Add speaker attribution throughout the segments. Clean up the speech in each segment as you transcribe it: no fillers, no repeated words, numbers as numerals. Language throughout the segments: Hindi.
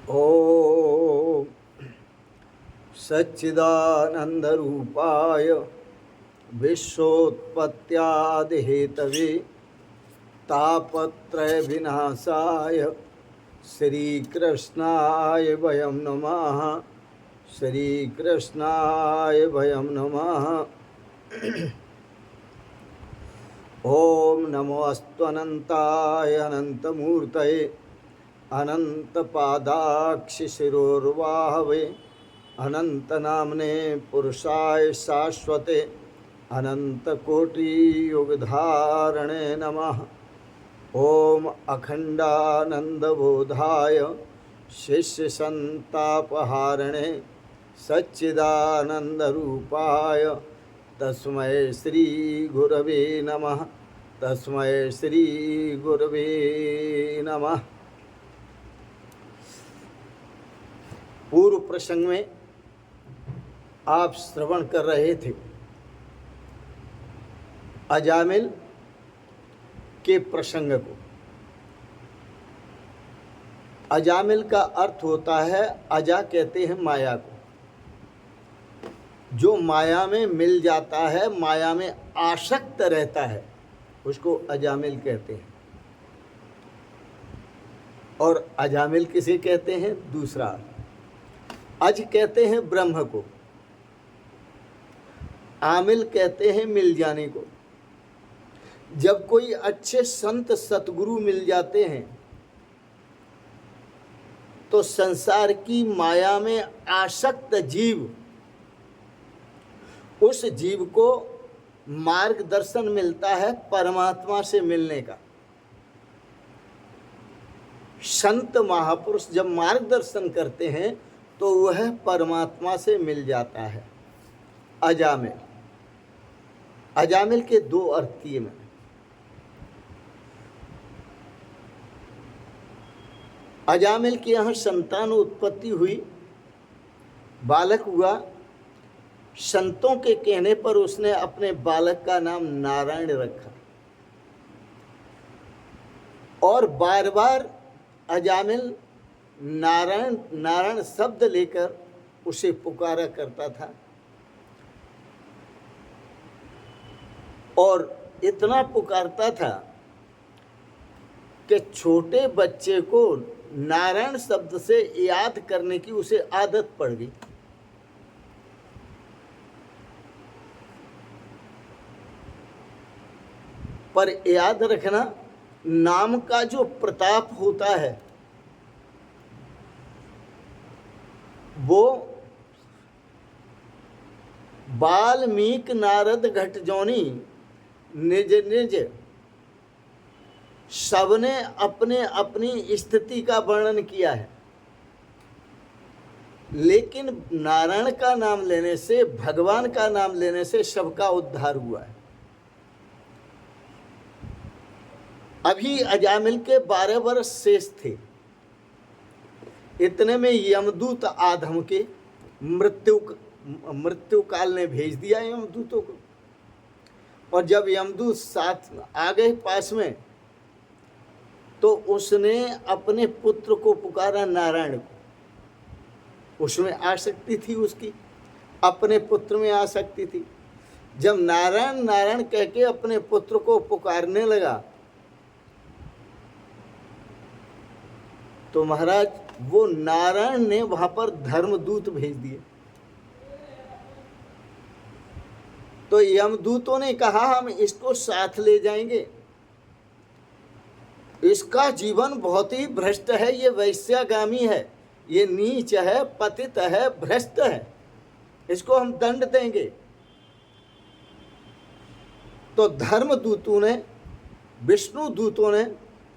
Speaker 1: ॐ सच्चिदानन्दरूपाय विश्वोत्पत्त्यादिहेतवे तापत्रयविनाशाय श्रीकृष्णाय वयं नमः। श्रीकृष्णाय वयं नमः। ॐ नमोऽस्त्वनन्ताय अनन्तमूर्तये अनन्तपादाक्षिशिरोर्वाहवे अनन्तनाम्ने पुरुषाय शाश्वते अनन्तकोटियुगधारणे नमः। ॐ अखण्डानन्दबोधाय शिष्यसन्तापहारिणे सच्चिदानन्दरूपाय तस्मै श्रीगुरवे नमः। तस्मै श्रीगुरवे नमः। पूर्व प्रसंग में आप श्रवण कर रहे थे अजामिल के प्रसंग को। अजामिल का अर्थ होता है, अजा कहते हैं माया को। जो माया में मिल जाता है, माया में आसक्त रहता है, उसको अजामिल कहते हैं। और अजामिल किसे कहते हैं? दूसरा अज कहते हैं ब्रह्म को, आमिल कहते हैं मिल जाने को। जब कोई अच्छे संत सतगुरु मिल जाते हैं तो संसार की माया में आसक्त जीव, उस जीव को मार्गदर्शन मिलता है परमात्मा से मिलने का। संत महापुरुष जब मार्गदर्शन करते हैं तो वह परमात्मा से मिल जाता है। अजामिल, अजामिल के दो अर्थ किए मैंने। अजामिल के यहाँ संतान उत्पत्ति हुई, बालक हुआ। संतों के कहने पर उसने अपने बालक का नाम नारायण रखा और बार बार अजामिल नारायण नारायण शब्द लेकर उसे पुकारा करता था। और इतना पुकारता था कि छोटे बच्चे को नारायण शब्द से याद करने की उसे आदत पड़ गई। पर याद रखना, नाम का जो प्रताप होता है वो वाल्मीकि नारद घटजौनी निज निज सबने अपने अपनी स्थिति का वर्णन किया है। लेकिन नारायण का नाम लेने से, भगवान का नाम लेने से सबका उद्धार हुआ है। अभी अजामिल के 12 वर्ष शेष थे। इतने में यमदूत आदम के मृत्यु काल ने भेज दिया यमदूतों को। और जब यमदूत साथ आ गए पास में, तो उसने अपने पुत्र को पुकारा नारायण को। उसमें आसक्ति थी उसकी, अपने पुत्र में आसक्ति थी। जब नारायण नारायण कह के अपने पुत्र को पुकारने लगा तो महाराज वो नारायण ने वहां पर धर्मदूत भेज दिए। तो यमदूतों ने कहा हम इसको साथ ले जाएंगे, इसका जीवन बहुत ही भ्रष्ट है, ये वैश्यागामी है, ये नीच है, पतित है, भ्रष्ट है, इसको हम दंड देंगे। तो धर्मदूतों ने, विष्णु दूतों ने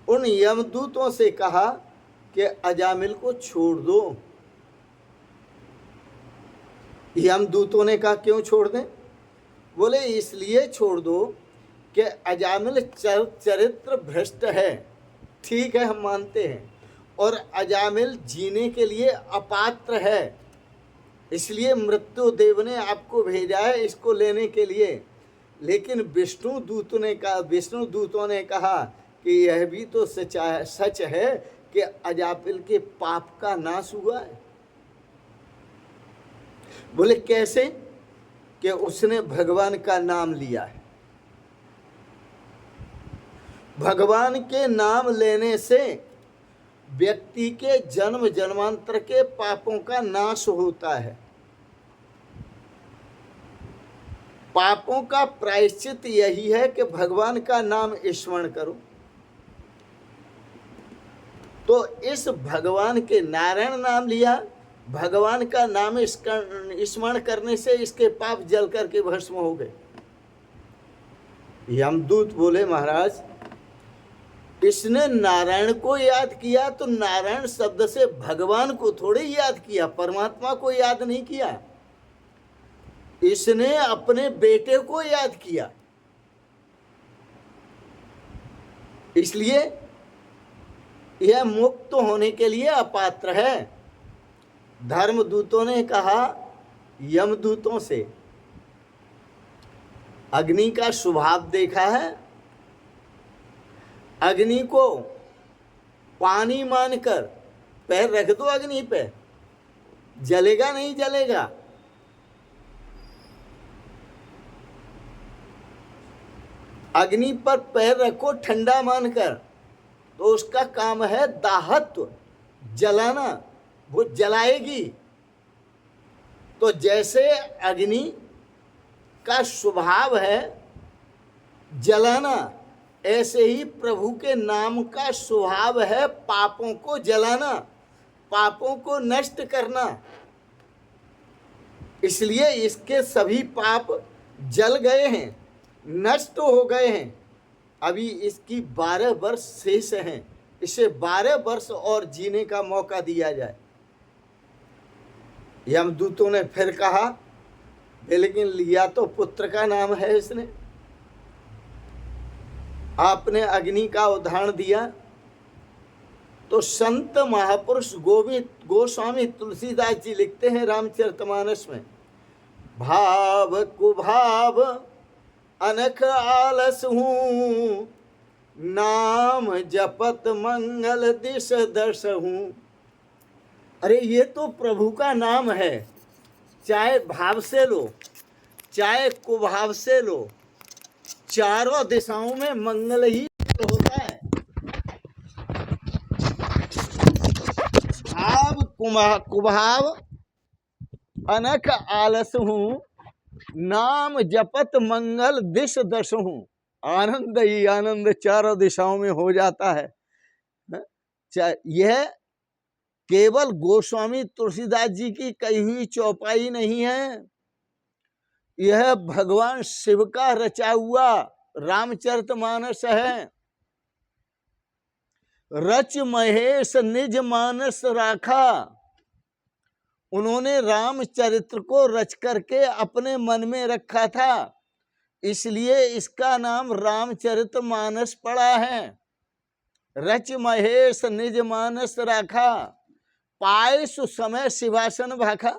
Speaker 1: उन यमदूतों से कहा कि अजामिल को छोड़ दो। यमदूतों ने कहा क्यों छोड़ दें? बोले इसलिए छोड़ दो कि अजामिल चरित्र भ्रष्ट है। ठीक है, हम मानते हैं। और अजामिल जीने के लिए अपात्र है, इसलिए मृत्यु देव ने आपको भेजा है इसको लेने के लिए। लेकिन विष्णु दूतों ने कहा कि यह भी तो सच है कि अजापिल के पाप का नाश हुआ है? बोले कैसे? कि उसने भगवान का नाम लिया है। भगवान के नाम लेने से व्यक्ति के जन्म जन्मांतर के पापों का नाश होता है। पापों का प्रायश्चित यही है कि भगवान का नाम स्मरण करो। तो इस भगवान के नारायण नाम लिया, भगवान का नाम स्मरण करने से इसके पाप जल करके भस्म हो गए। यमदूत बोले महाराज, इसने नारायण को याद किया तो नारायण शब्द से भगवान को थोड़े याद किया, परमात्मा को याद नहीं किया। इसने अपने बेटे को याद किया। इसलिए यह मुक्त होने के लिए अपात्र है। धर्मदूतों ने कहा यमदूतों से, अग्नि का स्वभाव देखा है? अग्नि को पानी मानकर पैर रख दो अग्नि पे, जलेगा नहीं जलेगा? अग्नि पर पैर रखो ठंडा मानकर, तो उसका काम है दाहत्व, जलाना, वो जलाएगी। तो जैसे अग्नि का स्वभाव है जलाना, ऐसे ही प्रभु के नाम का स्वभाव है पापों को जलाना, पापों को नष्ट करना। इसलिए इसके सभी पाप जल गए हैं, नष्ट हो गए हैं। अभी इसकी 12 वर्ष शेष हैं, इसे 12 वर्ष और जीने का मौका दिया जाए। यमदूतों ने फिर कहा, लेकिन लिया तो पुत्र का नाम है इसने। आपने अग्नि का उदाहरण दिया तो संत महापुरुष गोस्वामी तुलसीदास जी लिखते हैं रामचरितमानस में, भाव कुभाव अनख आलस हूँ, नाम जपत मंगल दिश दर्श हूँ। अरे ये तो प्रभु का नाम है, चाहे भाव से लो चाहे कुभाव से लो, चारों दिशाओं में मंगल ही होता है। भाव कुभाव अनक आलस हूँ, नाम जपत मंगल दिश दश हूँ। आनंद ही आनंद चारों दिशाओं में हो जाता है। यह केवल गोस्वामी तुलसीदास जी की कही हुई चौपाई नहीं है, यह भगवान शिव का रचा हुआ रामचरितमानस है। रच महेश निज मानस राखा, उन्होंने रामचरित्र को रच करके अपने मन में रखा था, इसलिए इसका नाम रामचरितमानस पड़ा है। रच महेश निज मानस राखा, पाए सु समय शिवासन भाखा।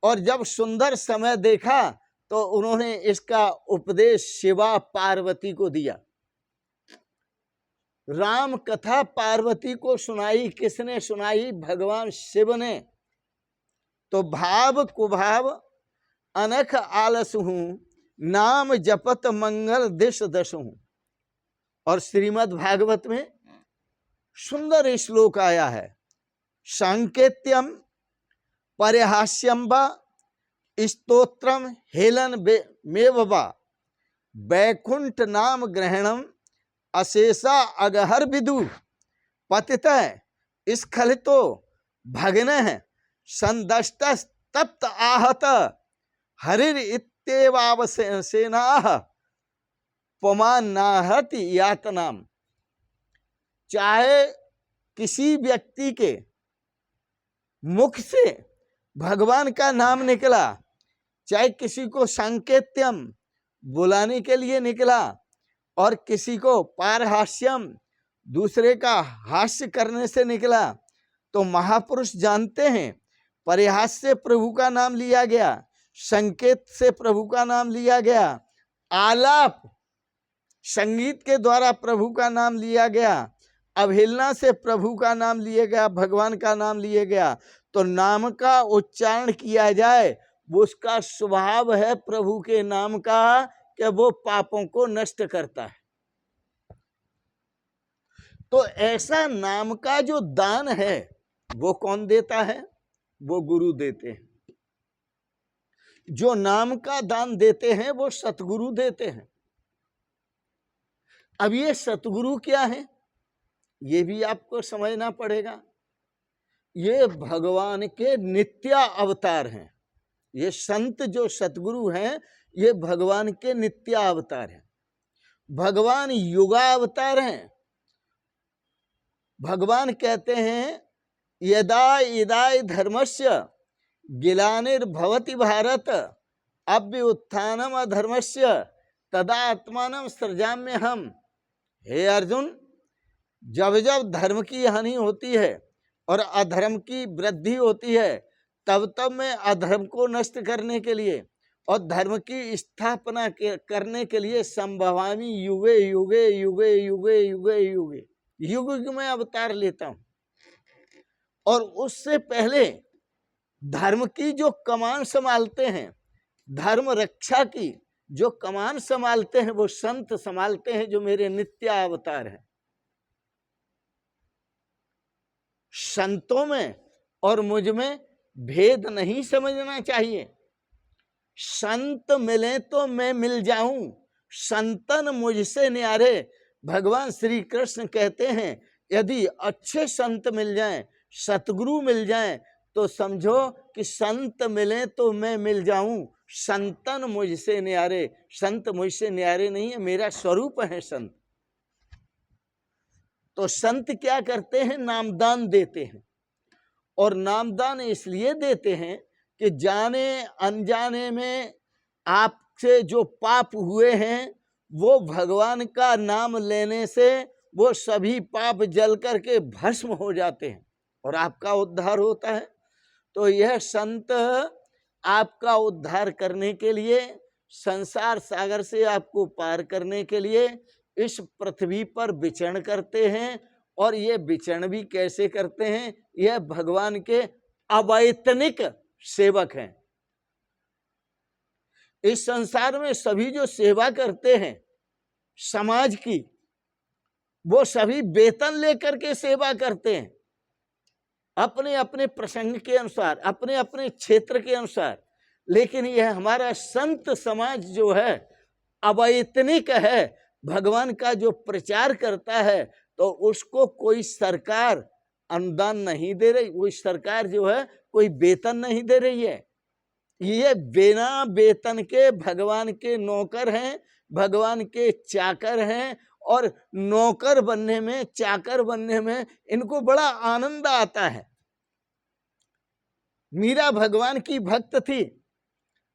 Speaker 1: और जब सुंदर समय देखा तो उन्होंने इसका उपदेश शिवा पार्वती को दिया। राम कथा पार्वती को सुनाई, किसने सुनाई? भगवान शिव ने। तो भाव कुभाव अनख आलस हूँ, नाम जपत मंगल दिश दश हूँ। और श्रीमद् भागवत में सुंदर श्लोक आया है, सांकेत्यम परिहास्यम वा स्तोत्रम हेलन मेववा, वैकुंठ नाम ग्रहणम अशेषा अगहर विदु, पतित स्खलितो भग्न संदष्ट तप्त आहत, हरिर इत्येवावसेना पमानाहत यातनाम। चाहे किसी व्यक्ति के मुख से भगवान का नाम निकला, चाहे किसी को सांकेत्यम बुलाने के लिए निकला, और किसी को पारहास्यम दूसरे का हास्य करने से निकला, तो महापुरुष जानते हैं परिहास से प्रभु का नाम लिया गया, संकेत से प्रभु का नाम लिया गया, आलाप संगीत के द्वारा प्रभु का नाम लिया गया, अवहेलना से प्रभु का नाम लिए गया, भगवान का नाम लिए गया, तो नाम का उच्चारण किया जाए, वो उसका स्वभाव है प्रभु के नाम का कि वो पापों को नष्ट करता है। तो ऐसा नाम का जो दान है वो कौन देता है? वो गुरु देते हैं। जो नाम का दान देते हैं वो सतगुरु देते हैं। अब ये सतगुरु क्या है, ये भी आपको समझना पड़ेगा। ये भगवान के नित्य अवतार हैं। ये संत जो सतगुरु हैं ये भगवान के नित्य अवतार हैं। भगवान युगावतार हैं। भगवान कहते हैं यदा इदाय धर्मस्य गिलानिर्भवति भारत अभ्युत्थानम अधर्मस्य तदा आत्मानं सृजाम्य हम। हे अर्जुन, जब जब धर्म की हानि होती है और अधर्म की वृद्धि होती है, तब तब मैं अधर्म को नष्ट करने के लिए और धर्म की स्थापना करने के लिए संभवामी युगे युगे युगे युगे युगे युगे युग युग में अवतार लेता हूं। और उससे पहले धर्म की जो कमान संभालते हैं, धर्म रक्षा की जो कमान संभालते हैं, वो संत संभालते हैं जो मेरे नित्य अवतार हैं। संतों में और मुझ में भेद नहीं समझना चाहिए। संत मिले तो मैं मिल जाऊं, संतन मुझसे न्यारे। भगवान श्री कृष्ण कहते हैं यदि अच्छे संत मिल जाएं, सतगुरु मिल जाएं, तो समझो कि संत मिले तो मैं मिल जाऊं, संतन मुझसे न्यारे। संत मुझसे न्यारे नहीं है, मेरा स्वरूप है संत। तो संत क्या करते हैं? नामदान देते हैं। और नामदान इसलिए देते हैं कि जाने अनजाने में आपसे जो पाप हुए हैं वो भगवान का नाम लेने से वो सभी पाप जल करके भस्म हो जाते हैं और आपका उद्धार होता है। तो यह संत आपका उद्धार करने के लिए, संसार सागर से आपको पार करने के लिए इस पृथ्वी पर विचरण करते हैं। और ये विचरण भी कैसे करते हैं? यह भगवान के अवैतनिक सेवक हैं। इस संसार में सभी जो सेवा करते हैं समाज की, वो सभी वेतन लेकर के सेवा करते हैं, अपने अपने प्रसंग के अनुसार, अपने अपने क्षेत्र के अनुसार। लेकिन यह हमारा संत समाज जो है अवैतनिक है, भगवान का जो प्रचार करता है, तो उसको कोई सरकार अनुदान नहीं दे रही, कोई सरकार जो है कोई वेतन नहीं दे रही है। ये बिना वेतन के भगवान के नौकर हैं, भगवान के चाकर हैं। और नौकर बनने में, चाकर बनने में इनको बड़ा आनंद आता है। मीरा भगवान की भक्त थी,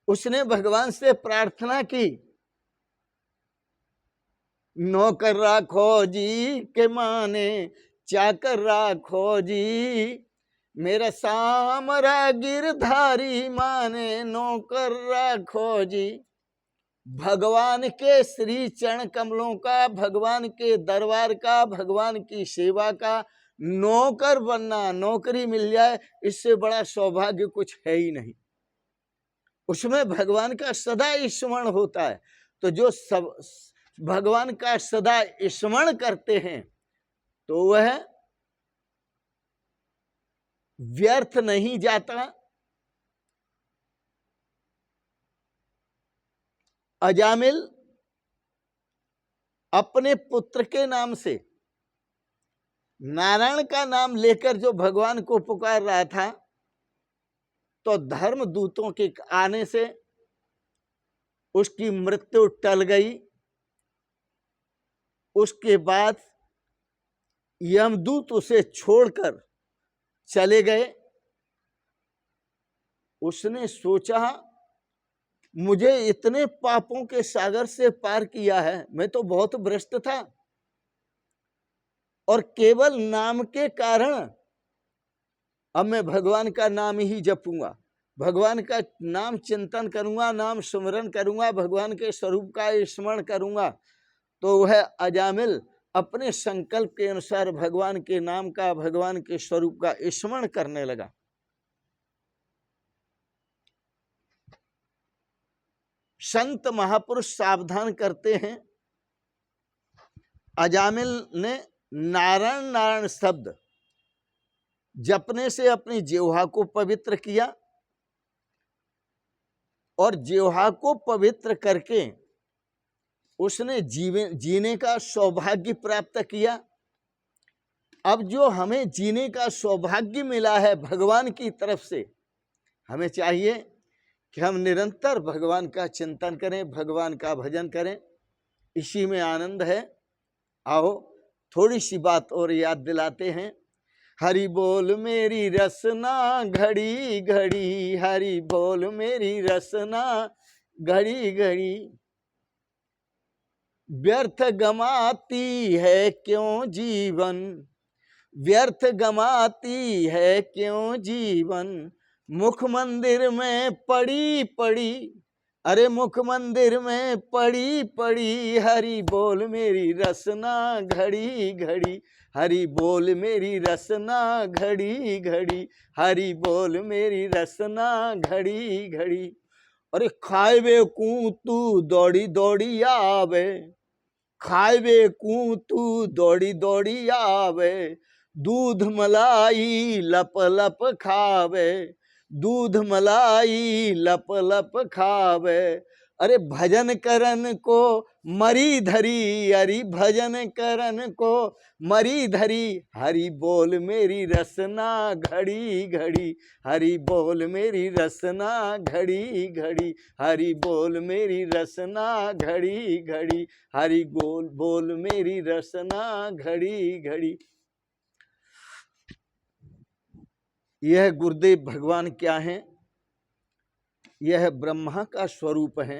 Speaker 1: उसने भगवान से प्रार्थना की, नौकर राखो जी के माने चाकर राखो जी, मेरा सामरा गिरधारी माने नौकर राखो जी। भगवान के श्री चरण कमलों का, भगवान के दरबार का, भगवान की सेवा का नौकर बनना, नौकरी मिल जाए, इससे बड़ा सौभाग्य कुछ है ही नहीं। उसमें भगवान का सदा स्मरण होता है। तो जो सब भगवान का सदा स्मरण करते हैं तो वह व्यर्थ नहीं जाता। अजामिल अपने पुत्र के नाम से नारायण का नाम लेकर जो भगवान को पुकार रहा था, तो धर्म दूतों के आने से उसकी मृत्यु टल गई। उसके बाद यमदूत उसे छोड़कर चले गए। उसने सोचा मुझे इतने पापों के सागर से पार किया है, मैं तो बहुत भ्रष्ट था, और केवल नाम के कारण अब मैं भगवान का नाम ही जपूंगा, भगवान का नाम चिंतन करूंगा, नाम स्मरण करूंगा, भगवान के स्वरूप का स्मरण करूंगा। तो वह अजामिल अपने संकल्प के अनुसार भगवान के नाम का, भगवान के स्वरूप का स्मरण करने लगा। संत महापुरुष सावधान करते हैं, अजामिल ने नारायण नारायण शब्द जपने से अपनी जिह्वा को पवित्र किया और जिह्वा को पवित्र करके उसने जीने का सौभाग्य प्राप्त किया। अब जो हमें जीने का सौभाग्य मिला है भगवान की तरफ से, हमें चाहिए कि हम निरंतर भगवान का चिंतन करें, भगवान का भजन करें। इसी में आनंद है। आओ थोड़ी सी बात और याद दिलाते हैं। हरि बोल मेरी रसना घड़ी घड़ी, हरि बोल मेरी रसना घड़ी घड़ी। व्यर्थ गमाती है क्यों जीवन, व्यर्थ गमाती है क्यों जीवन। मुख मंदिर में पड़ी पड़ी, अरे मुख मंदिर में पड़ी पड़ी, हरि बोल मेरी रसना घड़ी घड़ी, हरि बोल मेरी रसना घड़ी घड़ी, हरि बोल मेरी रसना घड़ी घड़ी। अरे खाए कू तू दौड़ी दौड़ी आवे, खाए कू तू दौड़ी दौड़ी आवे। दूध मलाई लप लप खावे, दूध मलाई लप लप खावे। अरे भजन करन को मरी धरी, अरे भजन करन को मरी धरी, हरि बोल मेरी रसना घड़ी घड़ी, हरि बोल मेरी रसना घड़ी घड़ी, हरि बोल मेरी रसना घड़ी घड़ी, हरि बोल बोल मेरी रसना घड़ी घड़ी। यह गुरुदेव भगवान क्या हैं? यह ब्रह्मा का स्वरूप है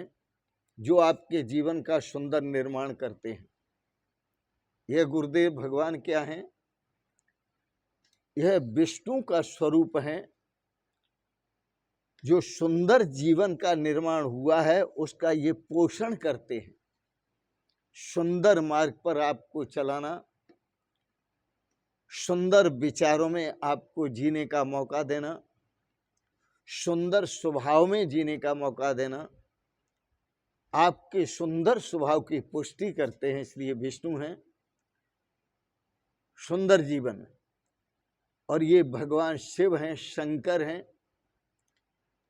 Speaker 1: जो आपके जीवन का सुंदर निर्माण करते हैं। यह गुरुदेव भगवान क्या हैं? यह विष्णु का स्वरूप है जो सुंदर जीवन का निर्माण हुआ है उसका ये पोषण करते हैं। सुंदर मार्ग पर आपको चलाना, सुंदर विचारों में आपको जीने का मौका देना, सुंदर स्वभाव में जीने का मौका देना, आपके सुंदर स्वभाव की पुष्टि करते हैं। इसलिए विष्णु हैं। सुंदर जीवन, और ये भगवान शिव हैं, शंकर हैं,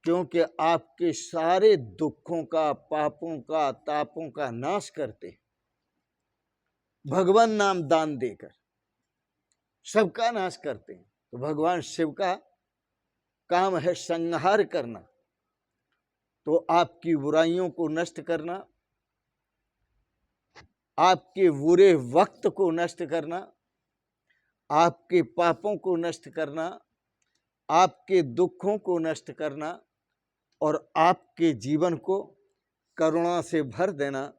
Speaker 1: क्योंकि आपके सारे दुखों का, पापों का, तापों का नाश करते हैं। भगवान नाम दान देकर सबका नाश करते हैं। तो भगवान शिव का काम है संहार करना, तो आपकी बुराइयों को नष्ट करना, आपके बुरे वक्त को नष्ट करना, आपके पापों को नष्ट करना, आपके दुखों को नष्ट करना और आपके जीवन को करुणा से भर देना,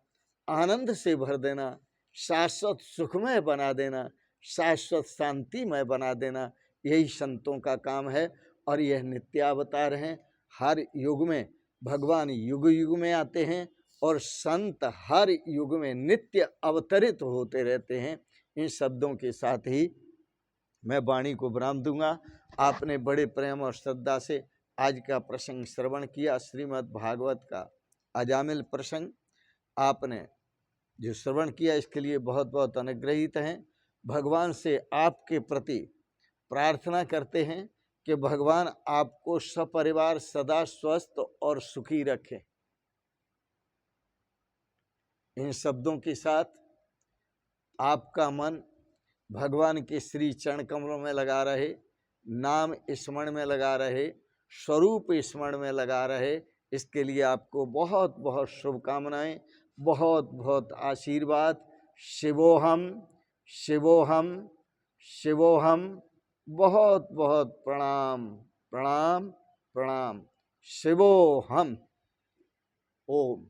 Speaker 1: आनंद से भर देना, शाश्वत सुखमय बना देना, शाश्वत शांतिमय बना देना। यही संतों का काम है और यह नित्यावतार हैं। हर युग में भगवान युग युग में आते हैं और संत हर युग में नित्य अवतरित होते रहते हैं। इन शब्दों के साथ ही मैं वाणी को विराम दूंगा। आपने बड़े प्रेम और श्रद्धा से आज का प्रसंग श्रवण किया। श्रीमद् भागवत का अजामिल प्रसंग आपने जो श्रवण किया, इसके लिए बहुत बहुत अनुग्रहित हैं। भगवान से आपके प्रति प्रार्थना करते हैं कि भगवान आपको सपरिवार सदा स्वस्थ और सुखी रखें। इन शब्दों के साथ आपका मन भगवान के श्री चरण कमलों में लगा रहे, नाम स्मरण में लगा रहे, स्वरूप स्मरण में लगा रहे, इसके लिए आपको बहुत बहुत शुभकामनाएं, बहुत बहुत आशीर्वाद। शिवोहम शिवोहम शिवोहम। बहुत बहुत प्रणाम प्रणाम प्रणाम। शिवोहम। ओम।